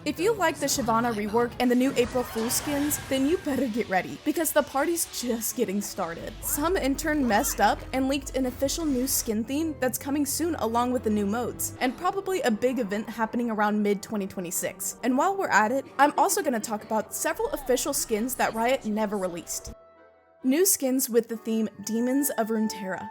If you like the Shyvana rework and the new April Fool skins, then you better get ready, because the party's just getting started. Some intern messed up and leaked an official new skin theme that's coming soon along with the new modes, and probably a big event happening around mid-2026. And while we're at it, I'm also going to talk about several official skins that Riot never released. New skins with the theme Demons of Runeterra.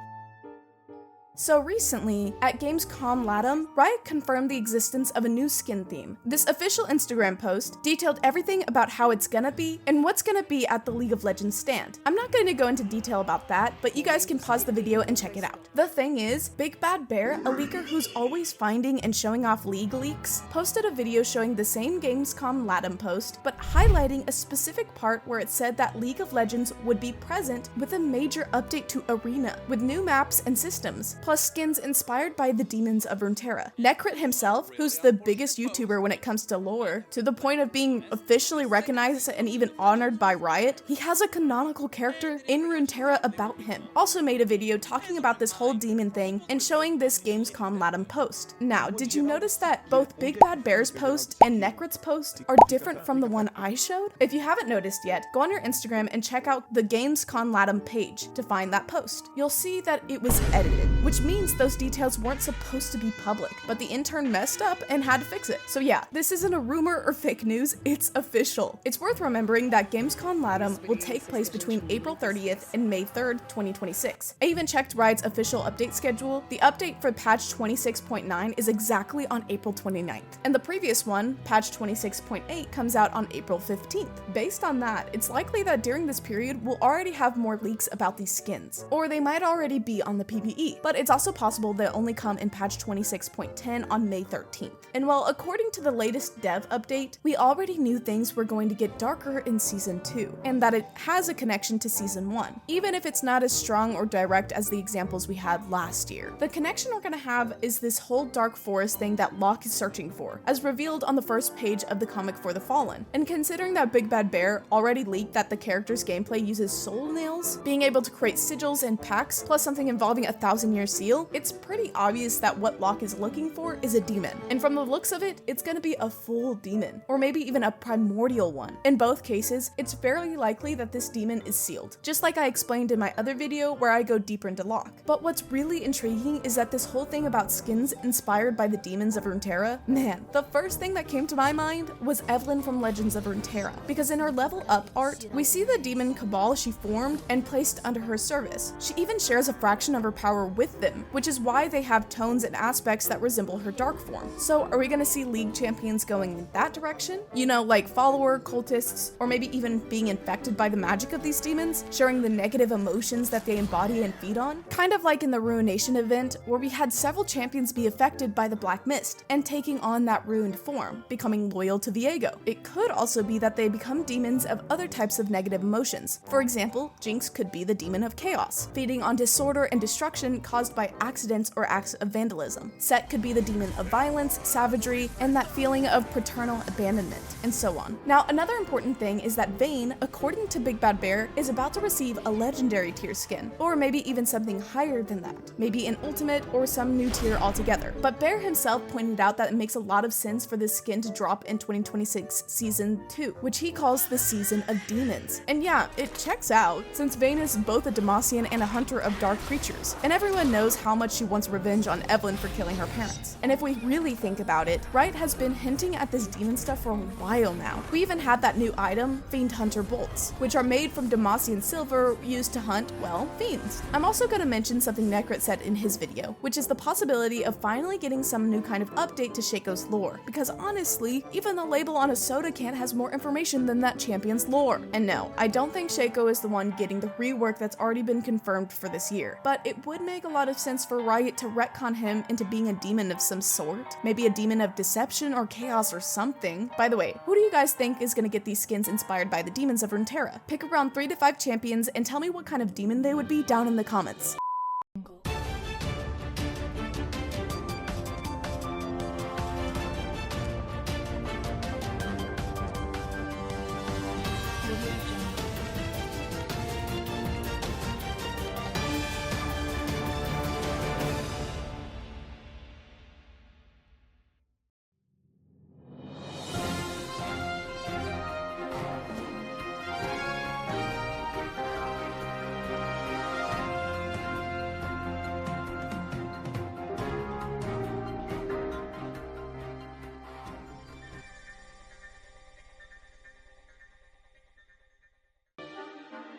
So recently, at Gamescom Latam, Riot confirmed the existence of a new skin theme. This official Instagram post detailed everything about how it's gonna be and what's gonna be at the League of Legends stand. I'm not going to go into detail about that, but you guys can pause the video and check it out. The thing is, Big Bad Bear, a leaker who's always finding and showing off League leaks, posted a video showing the same Gamescom Latam post, but highlighting a specific part where it said that League of Legends would be present with a major update to Arena, with new maps and systems, plus skins inspired by the Demons of Runeterra. Necrit himself, who's the biggest YouTuber when it comes to lore, to the point of being officially recognized and even honored by Riot, he has a canonical character in Runeterra about him. Also made a video talking about this whole demon thing and showing this Gamescom Latam post. Now, did you notice that both Big Bad Bear's post and Necrit's post are different from the one I showed? If you haven't noticed yet, go on your Instagram and check out the Gamescom Latam page to find that post. You'll see that it was edited, which means those details weren't supposed to be public, but the intern messed up and had to fix it. So yeah, this isn't a rumor or fake news, it's official. It's worth remembering that Gamescom Latam will take place between April 30th and May 3rd, 2026. I even checked Riot's official update schedule. The update for patch 26.9 is exactly on April 29th, and the previous one, patch 26.8, comes out on April 15th. Based on that, it's likely that during this period, we'll already have more leaks about these skins, or they might already be on the PvE, but it's also possible they'll only come in patch 26.10 on May 13th. And while according to the latest dev update, we already knew things were going to get darker in Season 2, and that it has a connection to Season 1, even if it's not as strong or direct as the examples we had last year. The connection we're gonna have is this whole dark forest thing that Locke is searching for, as revealed on the first page of the comic for the Fallen. And considering that Big Bad Bear already leaked that the character's gameplay uses soul nails, being able to create sigils and packs, plus something involving a 1,000-year seal, it's pretty obvious that what Locke is looking for is a demon. And from the looks of it, it's gonna be a full demon, or maybe even a primordial one. In both cases, it's very likely that this demon is sealed, just like I explained in my other video where I go deeper into Locke. But what's really intriguing is that this whole thing about skins inspired by the Demons of Runeterra, man, the first thing that came to my mind was Evelyn from Legends of Runeterra, because in her level up art, we see the demon cabal she formed and placed under her service. She even shares a fraction of her power with them, which is why they have tones and aspects that resemble her dark form. So are we gonna see League champions going in that direction? You know, like follower, cultists, or maybe even being infected by the magic of these demons, sharing the negative emotions that they embody and feed on? Kind of like in the Ruination event, where we had several champions be affected by the Black Mist and taking on that ruined form, becoming loyal to Viego. It could also be that they become demons of other types of negative emotions. For example, Jinx could be the demon of chaos, feeding on disorder and destruction caused by accidents or acts of vandalism. Set could be the demon of violence, savagery, and that feeling of paternal abandonment, and so on. Now, another important thing is that Vayne, according to Big Bad Bear, is about to receive a legendary tier skin, or maybe even something higher than that, maybe an ultimate or some new tier altogether. But Bear himself pointed out that it makes a lot of sense for this skin to drop in 2026 Season 2, which he calls the Season of Demons. And yeah, it checks out, since Vayne is both a Demacian and a hunter of dark creatures, and everyone knows how much she wants revenge on Evelyn for killing her parents. And if we really think about it, Riot has been hinting at this demon stuff for a while now. We even had that new item, Fiend Hunter Bolts, which are made from Demacian silver used to hunt, well, fiends. I'm also going to mention something Necrit said in his video, which is the possibility of finally getting some new kind of update to Shaco's lore, because honestly, even the label on a soda can has more information than that champion's lore. And no, I don't think Shaco is the one getting the rework that's already been confirmed for this year, but it would make a lot of sense for Riot to retcon him into being a demon of some sort, maybe a demon of deception or chaos or something. By the way, who do you guys think is going to get these skins inspired by the Demons of Runeterra? Pick around 3 to 5 champions and tell me what kind of demon they would be down in the comments.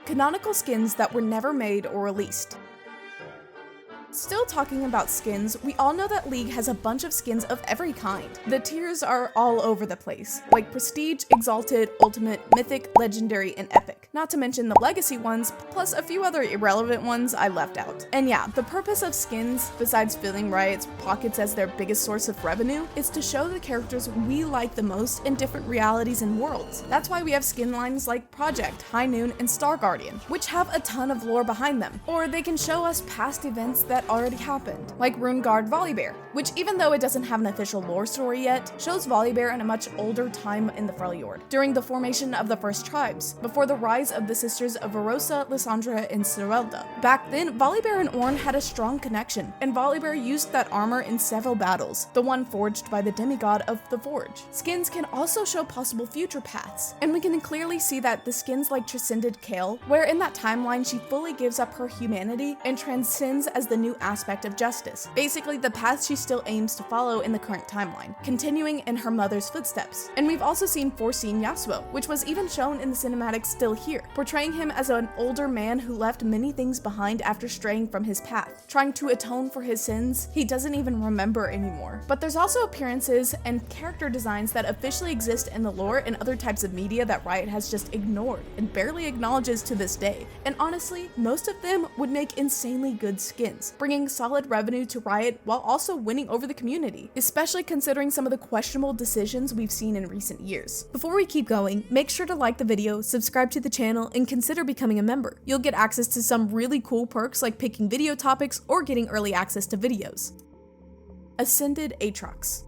canonical skins that were never made or released. Still talking about skins, we all know that League has a bunch of skins of every kind. The tiers are all over the place, like Prestige, Exalted, Ultimate, Mythic, Legendary, and Epic. Not to mention the Legacy ones, plus a few other irrelevant ones I left out. And yeah, the purpose of skins, besides filling Riot's pockets as their biggest source of revenue, is to show the characters we like the most in different realities and worlds. That's why we have skin lines like Project, High Noon, and Star Guardian, which have a ton of lore behind them. Or they can show us past events that already happened, like Runeguard Volibear, which even though it doesn't have an official lore story yet, shows Volibear in a much older time in the Freljord, during the formation of the first tribes, before the rise of the sisters of Verosa, Lysandra, and Serelda. Back then, Volibear and Ornn had a strong connection, and Volibear used that armor in several battles, the one forged by the demigod of the Forge. Skins can also show possible future paths, and we can clearly see that the skins like Transcended Kale, where in that timeline she fully gives up her humanity and transcends as the new aspect of justice, basically the path she still aims to follow in the current timeline, continuing in her mother's footsteps. And we've also seen Foreseen Yasuo, which was even shown in the cinematics Still Here, portraying him as an older man who left many things behind after straying from his path, trying to atone for his sins he doesn't even remember anymore. But there's also appearances and character designs that officially exist in the lore and other types of media that Riot has just ignored and barely acknowledges to this day, and honestly, most of them would make insanely good skins, bringing solid revenue to Riot while also winning over the community, especially considering some of the questionable decisions we've seen in recent years. Before we keep going, make sure to like the video, subscribe to the channel, and consider becoming a member. You'll get access to some really cool perks like picking video topics or getting early access to videos. Ascended Aatrox.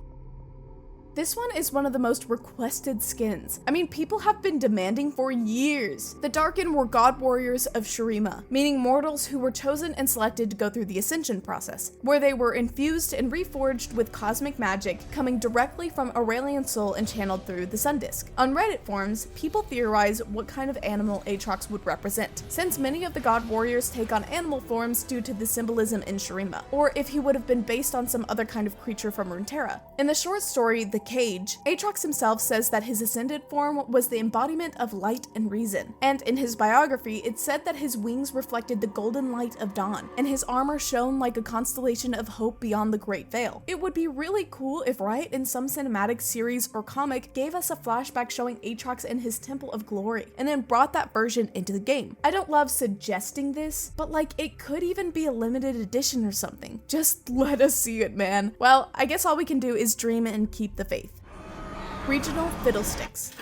This one is one of the most requested skins. I mean, people have been demanding for years. The Darken were god warriors of Shurima, meaning mortals who were chosen and selected to go through the ascension process, where they were infused and reforged with cosmic magic coming directly from Aurelian soul and channeled through the Sun Disk. On Reddit forums, people theorize what kind of animal Aatrox would represent, since many of the god warriors take on animal forms due to the symbolism in Shurima, or if he would have been based on some other kind of creature from Runeterra. In the short story, The Cage, Aatrox himself says that his ascended form was the embodiment of light and reason, and in his biography it said that his wings reflected the golden light of dawn, and his armor shone like a constellation of hope beyond the Great Veil. It would be really cool if Riot in some cinematic series or comic gave us a flashback showing Aatrox in his Temple of Glory, and then brought that version into the game. I don't love suggesting this, but like it could even be a limited edition or something. Just let us see it, man. Well, I guess all we can do is dream and keep the faith. Regional Fiddlesticks.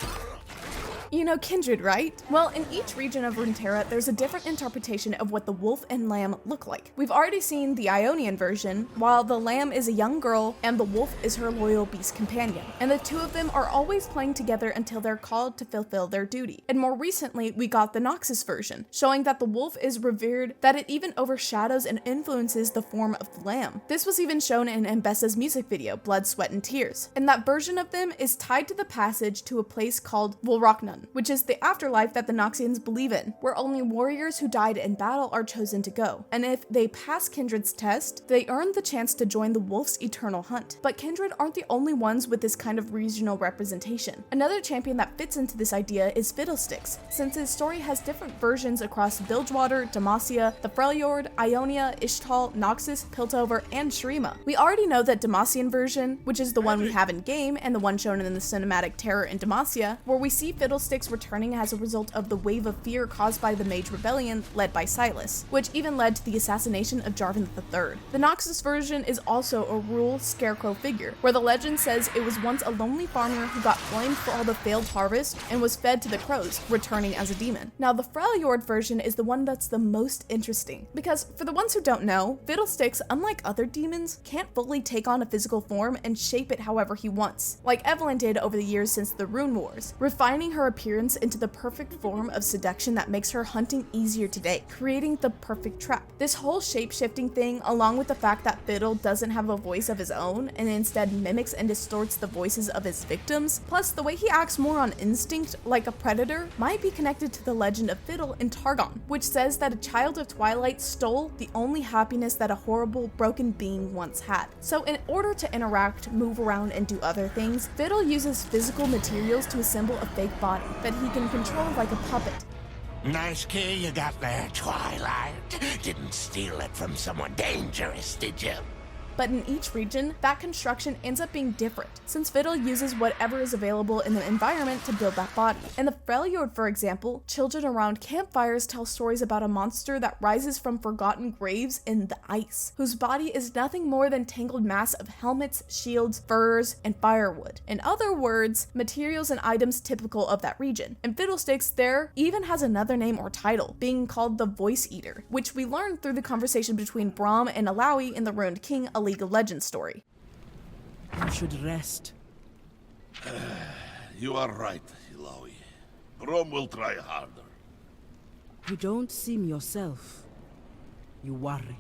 You know Kindred, right? Well, in each region of Runeterra, there's a different interpretation of what the wolf and lamb look like. We've already seen the Ionian version, while the lamb is a young girl and the wolf is her loyal beast companion, and the two of them are always playing together until they're called to fulfill their duty. And more recently, we got the Nexus version, showing that the wolf is revered, that it even overshadows and influences the form of the lamb. This was even shown in Mbessa's music video, Blood, Sweat, and Tears, and that version of them is tied to the passage to a place called Volraknun, which is the afterlife that the Noxians believe in, where only warriors who died in battle are chosen to go. And if they pass Kindred's test, they earn the chance to join the wolf's eternal hunt. But Kindred aren't the only ones with this kind of regional representation. Another champion that fits into this idea is Fiddlesticks, since his story has different versions across Bilgewater, Demacia, the Freljord, Ionia, Ishtal, Noxus, Piltover, and Shurima. We already know that Demacian version, which is the one we have in game and the one shown in the cinematic Terror in Demacia, where we see Fiddlesticks returning as a result of the wave of fear caused by the Mage Rebellion led by Silas, which even led to the assassination of Jarvan III. The Noxus version is also a rural scarecrow figure, where the legend says it was once a lonely farmer who got blamed for all the failed harvest and was fed to the crows, returning as a demon. Now the Freljord version is the one that's the most interesting, because for the ones who don't know, Fiddlesticks, unlike other demons, can't fully take on a physical form and shape it however he wants, like Evelyn did over the years since the Rune Wars, refining her appearance into the perfect form of seduction that makes her hunting easier today, creating the perfect trap. This whole shape-shifting thing, along with the fact that Fiddle doesn't have a voice of his own and instead mimics and distorts the voices of his victims, plus the way he acts more on instinct like a predator, might be connected to the legend of Fiddle in Targon, which says that a child of Twilight stole the only happiness that a horrible, broken being once had. So in order to interact, move around, and do other things, Fiddle uses physical materials to assemble a fake body that he can control like a puppet. Nice key you got there, Twilight. Didn't steal it from someone dangerous, did you? But in each region, that construction ends up being different, since Fiddle uses whatever is available in the environment to build that body. In the Freljord, for example, children around campfires tell stories about a monster that rises from forgotten graves in the ice, whose body is nothing more than tangled mass of helmets, shields, furs, and firewood. In other words, materials and items typical of that region. And Fiddlesticks there even has another name or title, being called the Voice Eater, which we learned through the conversation between Braum and Alawi in the Ruined King, a League of Legends story. You should rest. You are right, Ilawi. Braum will try harder. You don't seem yourself. You worry.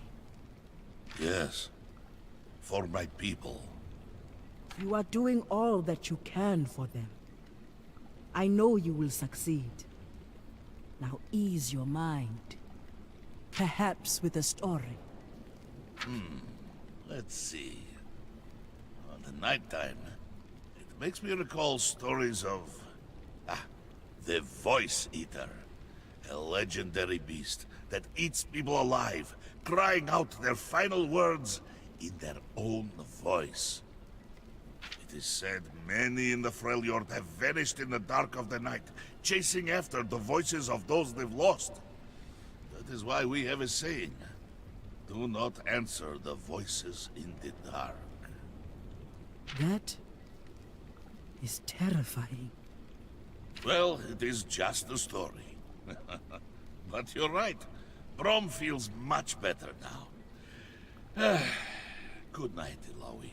Yes. For my people. You are doing all that you can for them. I know you will succeed. Now ease your mind. Perhaps with a story. Let's see. On the nighttime, it makes me recall stories of... the Voice Eater. A legendary beast that eats people alive, crying out their final words in their own voice. It is said many in the Freljord have vanished in the dark of the night, chasing after the voices of those they've lost. That is why we have a saying. Do not answer the voices in the dark. That is terrifying. Well, it is just a story. But you're right. Braum feels much better now. Good night, Ilawi.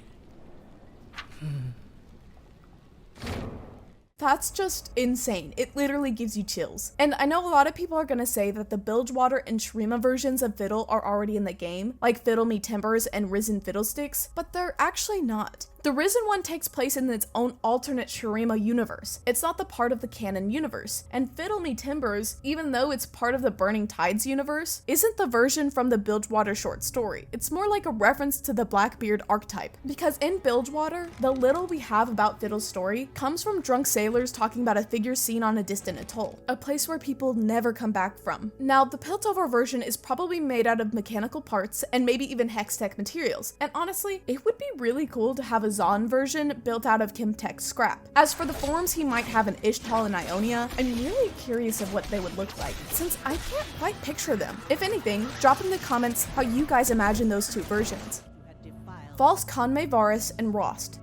That's just insane. It literally gives you chills. And I know a lot of people are gonna say that the Bilgewater and Shurima versions of Fiddle are already in the game, like Fiddle Me Timbers and Risen Fiddlesticks, but they're actually not. The Risen one takes place in its own alternate Shurima universe. It's not the part of the canon universe. And Fiddle Me Timbers, even though it's part of the Burning Tides universe, isn't the version from the Bilgewater short story. It's more like a reference to the Blackbeard archetype. Because in Bilgewater, the little we have about Fiddle's story comes from drunk sailors talking about a figure seen on a distant atoll, a place where people never come back from. Now, the Piltover version is probably made out of mechanical parts and maybe even Hextech materials. And honestly, it would be really cool to have a Zon version built out of Chemtech scrap. As for the forms he might have in Ishtal and Ionia, I'm really curious of what they would look like, since I can't quite picture them. If anything, drop in the comments how you guys imagine those two versions. False Conmay Varus and Rost.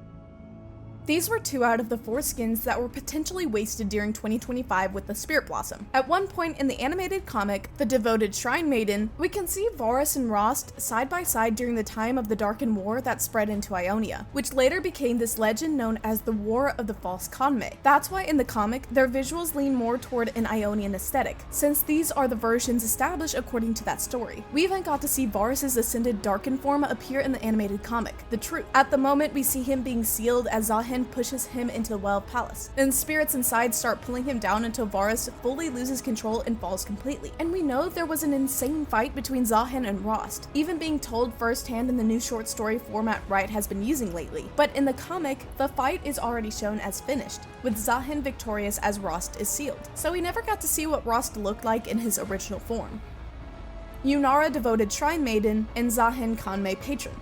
These were 2 out of the 4 skins that were potentially wasted during 2025 with the Spirit Blossom. At one point in the animated comic, The Devoted Shrine Maiden, we can see Varus and Rost side by side during the time of the Darken War that spread into Ionia, which later became this legend known as the War of the False Conmay. That's why in the comic, their visuals lean more toward an Ionian aesthetic, since these are the versions established according to that story. We even got to see Varus's ascended Darken form appear in the animated comic, The Truth. At the moment, we see him being sealed as Zahin pushes him into the Well of Palace, and spirits inside start pulling him down until Varus fully loses control and falls completely. And we know there was an insane fight between Zahin and Rost, even being told firsthand in the new short story format Riot has been using lately. But in the comic, the fight is already shown as finished, with Zahin victorious as Rost is sealed. So we never got to see what Rost looked like in his original form. Yunara Devoted Shrine Maiden and Zahin Conmay Patron.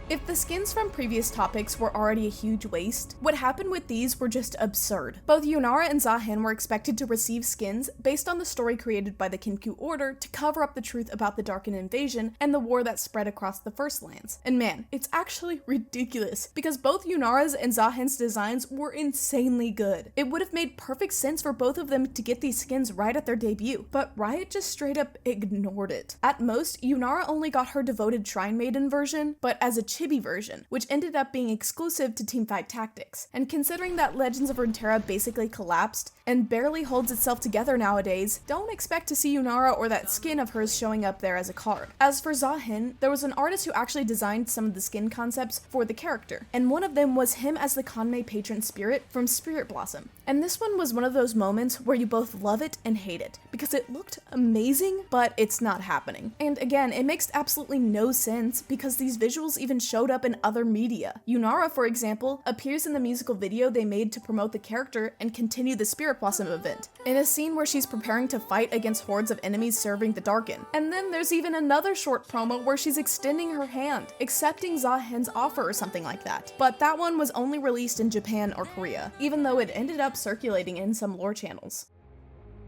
If the skins from previous topics were already a huge waste, what happened with these were just absurd. Both Yunara and Zahin were expected to receive skins based on the story created by the Kinkou Order to cover up the truth about the Darken invasion and the war that spread across the First Lands. And man, it's actually ridiculous, because both Yunara's and Zahin's designs were insanely good. It would have made perfect sense for both of them to get these skins right at their debut, but Riot just straight up ignored it. At most, Yunara only got her Devoted Shrine Maiden version, but as a chibi version, which ended up being exclusive to Teamfight Tactics. And considering that Legends of Runeterra basically collapsed and barely holds itself together nowadays, don't expect to see Yunara or that skin of hers showing up there as a card. As for Zahin, there was an artist who actually designed some of the skin concepts for the character, and one of them was him as the Conmay patron spirit from Spirit Blossom. And this one was one of those moments where you both love it and hate it, because it looked amazing, but it's not happening. And again, it makes absolutely no sense, because these visuals even showed up in other media. Yunara, for example, appears in the musical video they made to promote the character and continue the Spirit Blossom event, in a scene where she's preparing to fight against hordes of enemies serving the Darken. And then there's even another short promo where she's extending her hand, accepting Zahen's offer or something like that. But that one was only released in Japan or Korea, even though it ended up circulating in some lore channels.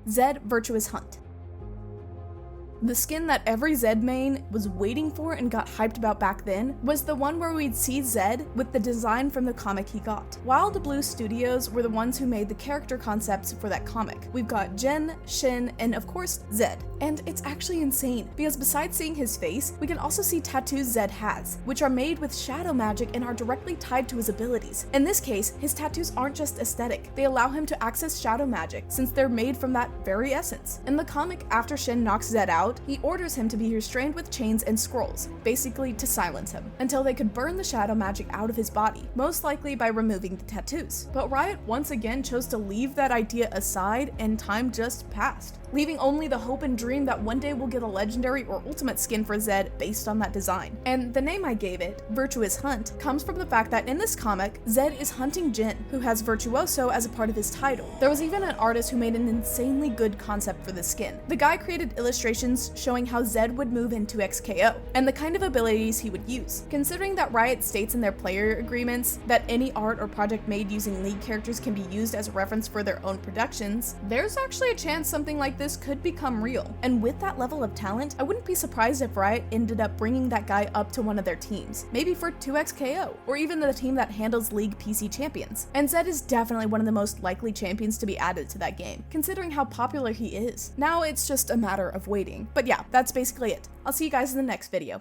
Zed Virtuous Hunt. The skin that every Zed main was waiting for and got hyped about back then was the one where we'd see Zed with the design from the comic he got. Wild Blue Studios were the ones who made the character concepts for that comic. We've got Jin, Shin, and of course Zed. And it's actually insane, because besides seeing his face, we can also see tattoos Zed has, which are made with shadow magic and are directly tied to his abilities. In this case, his tattoos aren't just aesthetic, they allow him to access shadow magic, since they're made from that very essence. In the comic, after Shin knocks Zed out, he orders him to be restrained with chains and scrolls, basically to silence him, until they could burn the shadow magic out of his body, most likely by removing the tattoos. But Riot once again chose to leave that idea aside, and time just passed, leaving only the hope and dream that one day we'll get a legendary or ultimate skin for Zed based on that design. And the name I gave it, Virtuous Hunt, comes from the fact that in this comic, Zed is hunting Jin, who has Virtuoso as a part of his title. There was even an artist who made an insanely good concept for the skin. The guy created illustrations showing how Zed would move into XKO, and the kind of abilities he would use. Considering that Riot states in their player agreements that any art or project made using League characters can be used as a reference for their own productions, there's actually a chance something like this could become real. And with that level of talent, I wouldn't be surprised if Riot ended up bringing that guy up to one of their teams, maybe for 2XKO, or even the team that handles League PC champions. And Zed is definitely one of the most likely champions to be added to that game, considering how popular he is. Now it's just a matter of waiting. But yeah, that's basically it. I'll see you guys in the next video.